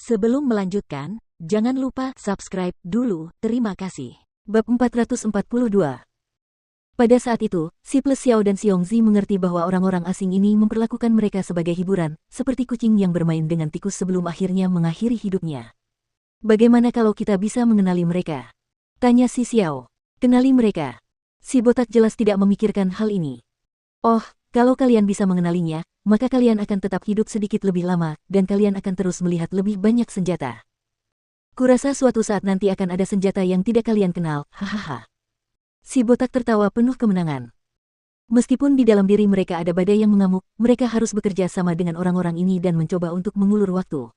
Sebelum melanjutkan, jangan lupa subscribe dulu, terima kasih. Bab 442. Pada saat itu, si Plus Xiao dan Xiongzi mengerti bahwa orang-orang asing ini memperlakukan mereka sebagai hiburan, seperti kucing yang bermain dengan tikus sebelum akhirnya mengakhiri hidupnya. Bagaimana kalau kita bisa mengenali mereka? Tanya si Xiao. Kenali mereka? Si botak jelas tidak memikirkan hal ini. Oh, kalau kalian bisa mengenalinya, maka kalian akan tetap hidup sedikit lebih lama, dan kalian akan terus melihat lebih banyak senjata. Kurasa suatu saat nanti akan ada senjata yang tidak kalian kenal, hahaha. Si botak tertawa penuh kemenangan. Meskipun di dalam diri mereka ada badai yang mengamuk, mereka harus bekerja sama dengan orang-orang ini dan mencoba untuk mengulur waktu.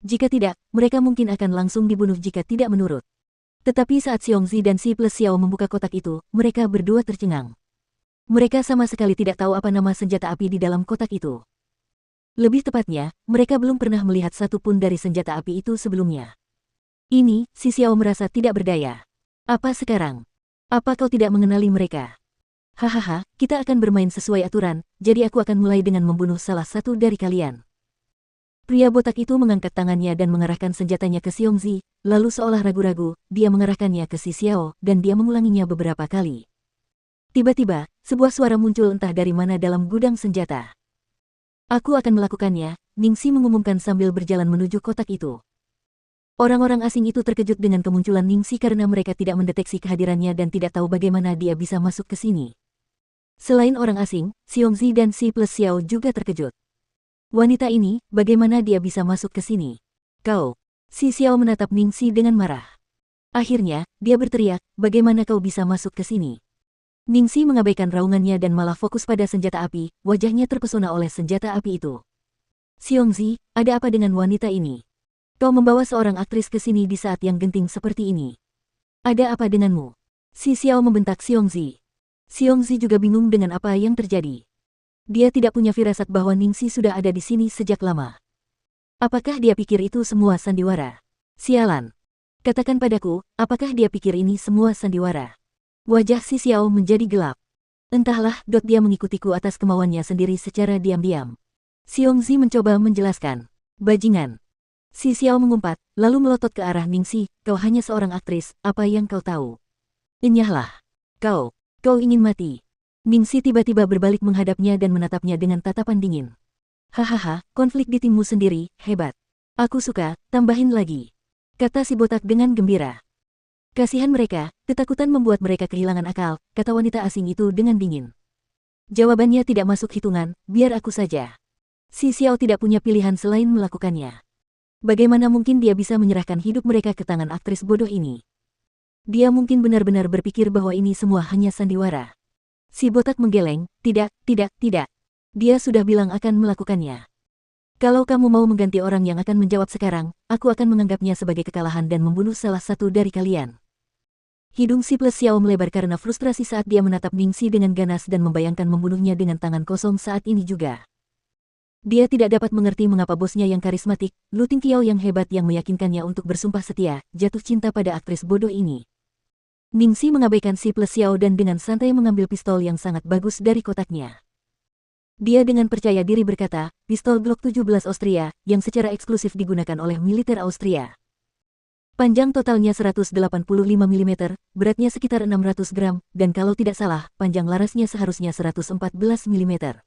Jika tidak, mereka mungkin akan langsung dibunuh jika tidak menurut. Tetapi saat Xiongzi dan si Plus Xiao membuka kotak itu, mereka berdua tercengang. Mereka sama sekali tidak tahu apa nama senjata api di dalam kotak itu. Lebih tepatnya, mereka belum pernah melihat satu pun dari senjata api itu sebelumnya. Ini, si Xiao merasa tidak berdaya. Apa sekarang? Apa kau tidak mengenali mereka? Hahaha, kita akan bermain sesuai aturan, jadi aku akan mulai dengan membunuh salah satu dari kalian. Pria botak itu mengangkat tangannya dan mengarahkan senjatanya ke Xiongzi, lalu seolah ragu-ragu, dia mengarahkannya ke si Xiao, dan dia mengulanginya beberapa kali. Tiba-tiba, sebuah suara muncul entah dari mana dalam gudang senjata. Aku akan melakukannya, Ningxi mengumumkan sambil berjalan menuju kotak itu. Orang-orang asing itu terkejut dengan kemunculan Ningxi karena mereka tidak mendeteksi kehadirannya dan tidak tahu bagaimana dia bisa masuk ke sini. Selain orang asing, Xiongzi dan si Plus Xiao juga terkejut. Wanita ini, bagaimana dia bisa masuk ke sini? Kau! Si Xiao menatap Ningxi dengan marah. Akhirnya, dia berteriak, bagaimana kau bisa masuk ke sini? Ningxi mengabaikan raungannya dan malah fokus pada senjata api, wajahnya terpesona oleh senjata api itu. Xiongzi, ada apa dengan wanita ini? Kau membawa seorang aktris ke sini di saat yang genting seperti ini. Ada apa denganmu? Si Xiao membentak Xiongzi. Xiongzi juga bingung dengan apa yang terjadi. Dia tidak punya firasat bahwa Ningxi sudah ada di sini sejak lama. Apakah dia pikir itu semua sandiwara? Sialan. Katakan padaku, apakah dia pikir ini semua sandiwara? Wajah si Xiao menjadi gelap. Entahlah, dia mengikutiku atas kemauannya sendiri secara diam-diam. Xiongzi mencoba menjelaskan. Bajingan. Si Xiao mengumpat, lalu melotot ke arah Ningxi, kau hanya seorang aktris, apa yang kau tahu? Enyahlah. Kau ingin mati. Ningxi tiba-tiba berbalik menghadapnya dan menatapnya dengan tatapan dingin. Hahaha, konflik di timmu sendiri, hebat. Aku suka, tambahin lagi. Kata si botak dengan gembira. Kasihan mereka, ketakutan membuat mereka kehilangan akal, kata wanita asing itu dengan dingin. Jawabannya tidak masuk hitungan, biar aku saja. Si Xiao tidak punya pilihan selain melakukannya. Bagaimana mungkin dia bisa menyerahkan hidup mereka ke tangan aktris bodoh ini? Dia mungkin benar-benar berpikir bahwa ini semua hanya sandiwara. Si botak menggeleng, tidak. Dia sudah bilang akan melakukannya. Kalau kamu mau mengganti orang yang akan menjawab sekarang, aku akan menganggapnya sebagai kekalahan dan membunuh salah satu dari kalian. Hidung si Plus Xiao melebar karena frustrasi saat dia menatap Ningxi dengan ganas dan membayangkan membunuhnya dengan tangan kosong saat ini juga. Dia tidak dapat mengerti mengapa bosnya yang karismatik, Lu Tingqiao yang hebat yang meyakinkannya untuk bersumpah setia, jatuh cinta pada aktris bodoh ini. Ningxi mengabaikan si Plus Xiao dan dengan santai mengambil pistol yang sangat bagus dari kotaknya. Dia dengan percaya diri berkata, pistol Glock 17 Austria, yang secara eksklusif digunakan oleh militer Austria. Panjang totalnya 185 mm, beratnya sekitar 600 gram, dan kalau tidak salah, panjang larasnya seharusnya 114 mm.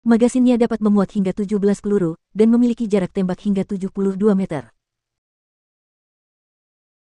Magasinnya dapat memuat hingga 17 peluru, dan memiliki jarak tembak hingga 72 meter.